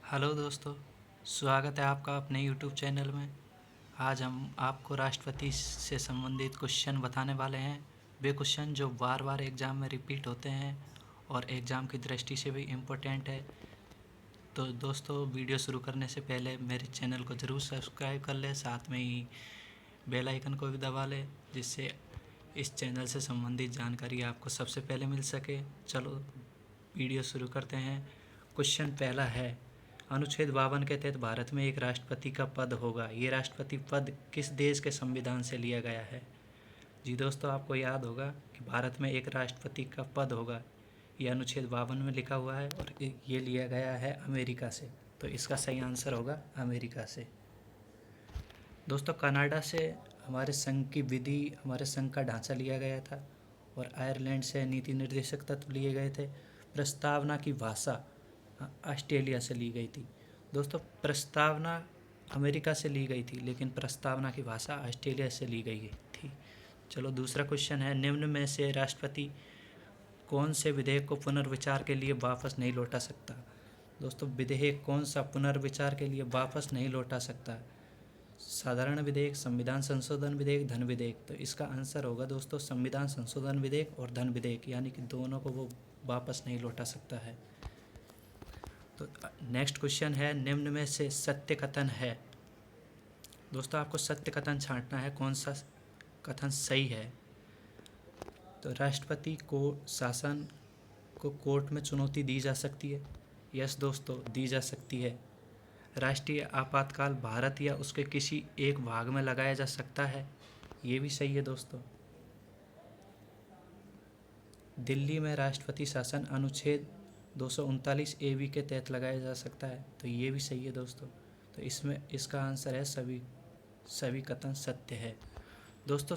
Hello दोस्तों, स्वागत है आपका अपने यूट्यूब चैनल में। आज हम आपको राष्ट्रपति से संबंधित क्वेश्चन बताने वाले हैं। वे क्वेश्चन जो बार बार एग्ज़ाम में रिपीट होते हैं और एग्ज़ाम की दृष्टि से भी इम्पोर्टेंट है। तो दोस्तों, वीडियो शुरू करने से पहले मेरे चैनल को ज़रूर सब्सक्राइब कर लें, साथ में ही बेल आइकन को भी दबा लें, जिससे इस चैनल से संबंधित जानकारी आपको सबसे पहले मिल सके। चलो वीडियो शुरू करते हैं। क्वेश्चन पहला है, अनुच्छेद 52 के तहत भारत में एक राष्ट्रपति का पद होगा। ये राष्ट्रपति पद किस देश के संविधान से लिया गया है? जी दोस्तों, आपको याद होगा कि भारत में एक राष्ट्रपति का पद होगा। ये अनुच्छेद 52 में लिखा हुआ है और ये लिया गया है अमेरिका से। तो इसका सही आंसर होगा अमेरिका से। दोस्तों, कनाडा से हमारे संघ की विधि, हमारे संघ का ढांचा लिया गया था और आयरलैंड से नीति निर्देशक तत्व लिए गए थे। प्रस्तावना की भाषा ऑस्ट्रेलिया से ली गई थी। दोस्तों, प्रस्तावना अमेरिका से ली गई थी, लेकिन प्रस्तावना की भाषा ऑस्ट्रेलिया से ली गई थी। चलो दूसरा क्वेश्चन है, निम्न में से राष्ट्रपति कौन से विधेयक को पुनर्विचार के लिए वापस नहीं लौटा सकता? दोस्तों, विधेयक कौन सा पुनर्विचार के लिए वापस नहीं लौटा सकता? साधारण विधेयक, संविधान संशोधन विधेयक, धन विधेयक। तो इसका आंसर होगा दोस्तों संविधान संशोधन विधेयक और धन विधेयक, यानी कि दोनों को वो वापस नहीं लौटा सकता है। तो नेक्स्ट क्वेश्चन है, निम्न में से सत्य कथन है। दोस्तों, आपको सत्य कथन छांटना है, कौन सा कथन सही है। तो राष्ट्रपति को शासन को कोर्ट में चुनौती दी जा सकती है। यस दोस्तों, दी जा सकती है। राष्ट्रीय आपातकाल भारत या उसके किसी एक भाग में लगाया जा सकता है। ये भी सही है दोस्तों। दिल्ली में राष्ट्रपति शासन अनुच्छेद 239 AB के तहत लगाया जा सकता है। तो ये भी सही है दोस्तों। तो इसमें इसका आंसर है सभी कथन सत्य है। दोस्तों,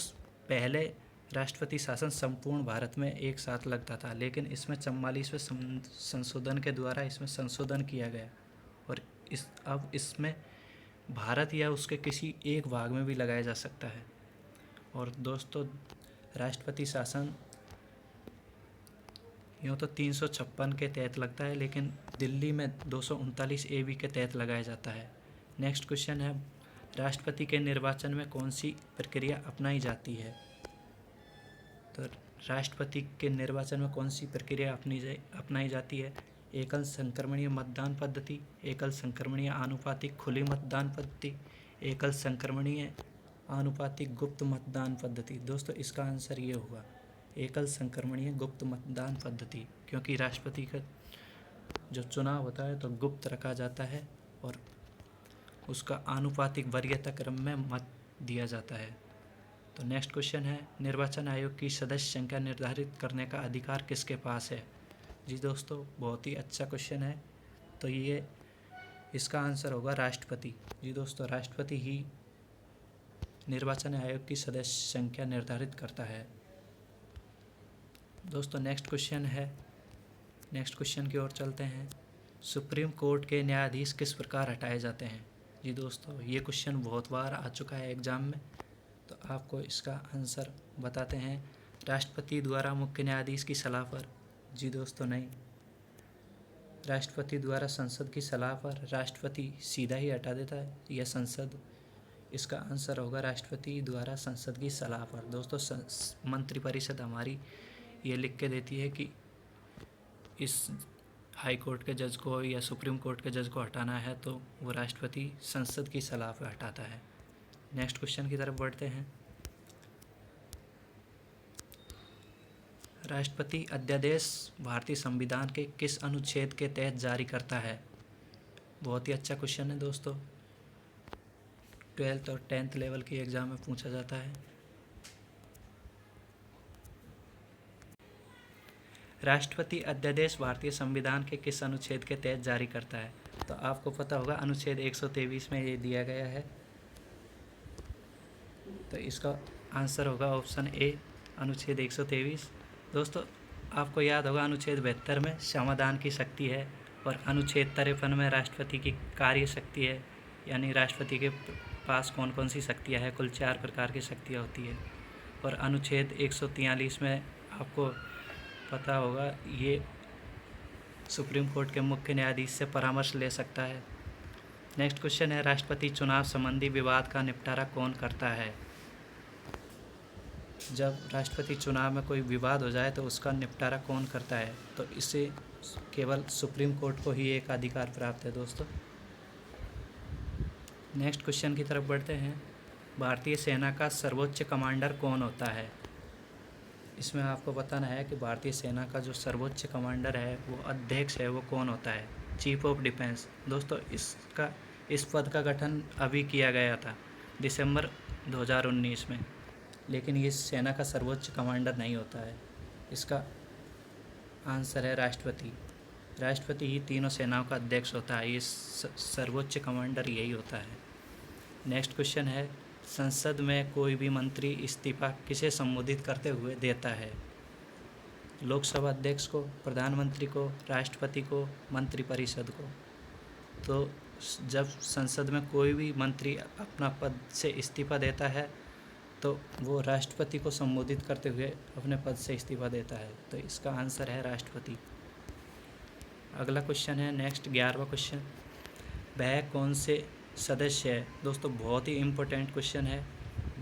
पहले राष्ट्रपति शासन संपूर्ण भारत में एक साथ लगता था, लेकिन इसमें 44वें संशोधन के द्वारा इसमें संशोधन किया गया और अब इसमें भारत या उसके किसी एक भाग में भी लगाया जा सकता है। और दोस्तों, राष्ट्रपति शासन यूँ तो 356 के तहत लगता है, लेकिन दिल्ली में 239 AB के तहत लगाया जाता है। नेक्स्ट क्वेश्चन है, राष्ट्रपति के निर्वाचन में कौन सी प्रक्रिया अपनाई जाती है? तो राष्ट्रपति के निर्वाचन में कौन सी प्रक्रिया अपनाई जाती है? एकल संक्रमणीय मतदान पद्धति, एकल संक्रमणीय आनुपातिक खुली मतदान पद्धति, एकल संक्रमणीय आनुपातिक गुप्त मतदान पद्धति। दोस्तों, इसका आंसर ये होगा एकल संक्रमणीय गुप्त मतदान पद्धति, क्योंकि राष्ट्रपति का जो चुनाव होता है तो गुप्त रखा जाता है और उसका आनुपातिक वरीयता क्रम में मत दिया जाता है। तो नेक्स्ट क्वेश्चन है, निर्वाचन आयोग की सदस्य संख्या निर्धारित करने का अधिकार किसके पास है? जी दोस्तों, बहुत ही अच्छा क्वेश्चन है। तो ये इसका आंसर होगा राष्ट्रपति। जी दोस्तों, राष्ट्रपति ही निर्वाचन आयोग की सदस्य संख्या निर्धारित करता है। दोस्तों, नेक्स्ट क्वेश्चन की ओर चलते हैं। सुप्रीम कोर्ट के न्यायाधीश किस प्रकार हटाए जाते हैं? जी दोस्तों, ये क्वेश्चन बहुत बार आ चुका है एग्ज़ाम में, तो आपको इसका आंसर बताते हैं। राष्ट्रपति द्वारा मुख्य न्यायाधीश की सलाह पर? जी दोस्तों, नहीं। राष्ट्रपति द्वारा संसद की सलाह पर? राष्ट्रपति सीधा ही हटा देता है या संसद? इसका आंसर होगा राष्ट्रपति द्वारा संसद की सलाह पर। दोस्तों, मंत्रिपरिषद हमारी ये लिख के देती है कि इस हाई कोर्ट के जज को या सुप्रीम कोर्ट के जज को हटाना है, तो वो राष्ट्रपति संसद की सलाह पर हटाता है। नेक्स्ट क्वेश्चन की तरफ बढ़ते हैं। राष्ट्रपति अध्यादेश भारतीय संविधान के किस अनुच्छेद के तहत जारी करता है? बहुत ही अच्छा क्वेश्चन है दोस्तों, 12th और 10th लेवल की एग्ज़ाम में पूछा जाता है। राष्ट्रपति अध्यादेश भारतीय संविधान के किस अनुच्छेद के तहत जारी करता है? तो आपको पता होगा अनुच्छेद 123 में ये दिया गया है। तो इसका आंसर होगा ऑप्शन ए, अनुच्छेद 123। दोस्तों, आपको याद होगा अनुच्छेद 72 में समाधान की शक्ति है और अनुच्छेद 53 में राष्ट्रपति की कार्य शक्ति है, यानी राष्ट्रपति के पास कौन कौन सी शक्तियाँ हैं। कुल 4 प्रकार की शक्तियाँ होती है। और अनुच्छेद 143 में आपको पता होगा ये सुप्रीम कोर्ट के मुख्य न्यायाधीश से परामर्श ले सकता है। नेक्स्ट क्वेश्चन है, राष्ट्रपति चुनाव संबंधी विवाद का निपटारा कौन करता है? जब राष्ट्रपति चुनाव में कोई विवाद हो जाए तो उसका निपटारा कौन करता है? तो इसे केवल सुप्रीम कोर्ट को ही एक अधिकार प्राप्त है दोस्तों। नेक्स्ट क्वेश्चन की तरफ बढ़ते हैं। भारतीय सेना का सर्वोच्च कमांडर कौन होता है? इसमें आपको बताना है कि भारतीय सेना का जो सर्वोच्च कमांडर है, वो अध्यक्ष है, वो कौन होता है? Chief of defence. दोस्तों इस पद का गठन अभी किया गया था दिसंबर 2019 में, लेकिन ये सेना का सर्वोच्च कमांडर नहीं होता है। इसका आंसर है राष्ट्रपति। राष्ट्रपति ही तीनों सेनाओं का अध्यक्ष होता है, ये सर्वोच्च कमांडर यही होता है। नेक्स्ट क्वेश्चन है, संसद में कोई भी मंत्री इस्तीफा किसे संबोधित करते हुए देता है? लोकसभा अध्यक्ष को, प्रधानमंत्री को, राष्ट्रपति को, मंत्रिपरिषद को। तो जब संसद में कोई भी मंत्री अपना पद से इस्तीफा देता है तो वो राष्ट्रपति को संबोधित करते हुए अपने पद से इस्तीफा देता है, तो इसका आंसर है राष्ट्रपति। अगला क्वेश्चन है नेक्स्ट 11वां क्वेश्चन, वह कौन से सदस्य है? दोस्तों बहुत ही इम्पोर्टेंट क्वेश्चन है।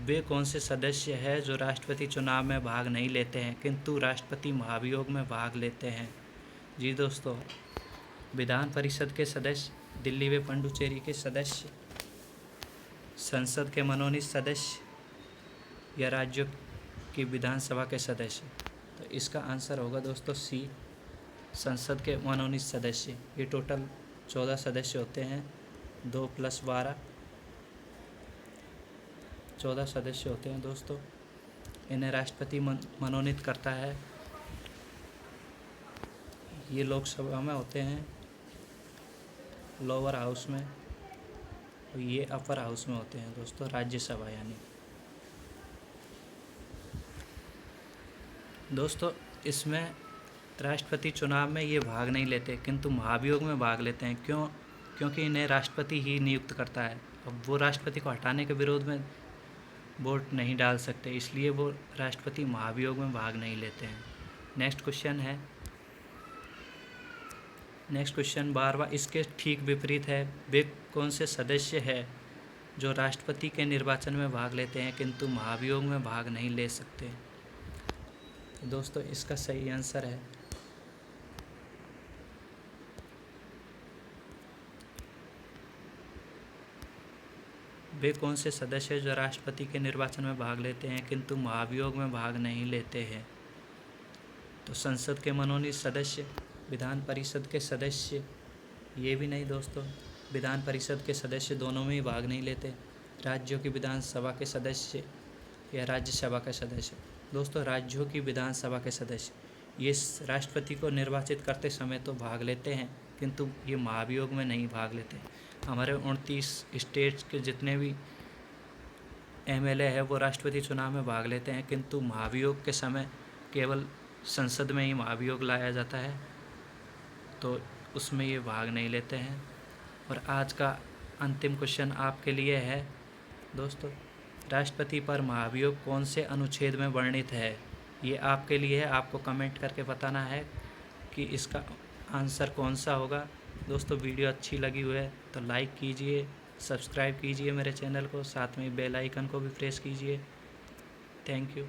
वे कौन से सदस्य है जो राष्ट्रपति चुनाव में भाग नहीं लेते हैं किंतु राष्ट्रपति महाभियोग में भाग लेते हैं? जी दोस्तों, विधान परिषद के सदस्य, दिल्ली व पुडुचेरी के सदस्य, संसद के मनोनीत सदस्य या राज्यों की विधानसभा के सदस्य। तो इसका आंसर होगा दोस्तों सी, संसद के मनोनीत सदस्य। ये टोटल 14 सदस्य होते हैं, 2 + 12 14 सदस्य होते हैं दोस्तों। इन्हें राष्ट्रपति मनोनीत करता है। ये लोकसभा में होते हैं, लोअर हाउस में, और ये अपर हाउस में होते हैं दोस्तों, राज्यसभा यानी। दोस्तों इसमें राष्ट्रपति चुनाव में ये भाग नहीं लेते किंतु महाभियोग में भाग लेते हैं। क्यों? क्योंकि इन्हें राष्ट्रपति ही नियुक्त करता है। अब वो राष्ट्रपति को हटाने के विरोध में वोट नहीं डाल सकते, इसलिए वो राष्ट्रपति महाभियोग में भाग नहीं लेते हैं। नेक्स्ट क्वेश्चन 12वां, इसके ठीक विपरीत है, वे कौन से सदस्य है जो राष्ट्रपति के निर्वाचन में भाग लेते हैं किंतु महाभियोग में भाग नहीं ले सकते? दोस्तों इसका सही आंसर है वे कौन से सदस्य जो राष्ट्रपति के निर्वाचन में भाग लेते हैं किंतु महाभियोग में भाग नहीं लेते हैं? तो संसद के मनोनीत सदस्य, विधान परिषद के सदस्य, ये भी नहीं दोस्तों, विधान परिषद के सदस्य दोनों में ही भाग नहीं लेते, राज्यों की विधानसभा के सदस्य या राज्यसभा के सदस्य। दोस्तों राज्यों की विधानसभा के सदस्य ये राष्ट्रपति को निर्वाचित करते समय तो भाग लेते हैं किंतु ये महाभियोग में नहीं भाग लेते। हमारे 29 स्टेट्स के जितने भी MLA है वो राष्ट्रपति चुनाव में भाग लेते हैं किंतु महाभियोग के समय केवल संसद में ही महाभियोग लाया जाता है, तो उसमें ये भाग नहीं लेते हैं। और आज का अंतिम क्वेश्चन आपके लिए है दोस्तों, राष्ट्रपति पर महाभियोग कौन से अनुच्छेद में वर्णित है? ये आपके लिए है, आपको कमेंट करके बताना है कि इसका आंसर कौन सा होगा। दोस्तों वीडियो अच्छी लगी हुई है तो लाइक कीजिए, सब्सक्राइब कीजिए मेरे चैनल को, साथ में बेल आइकन को भी प्रेस कीजिए। Thank you.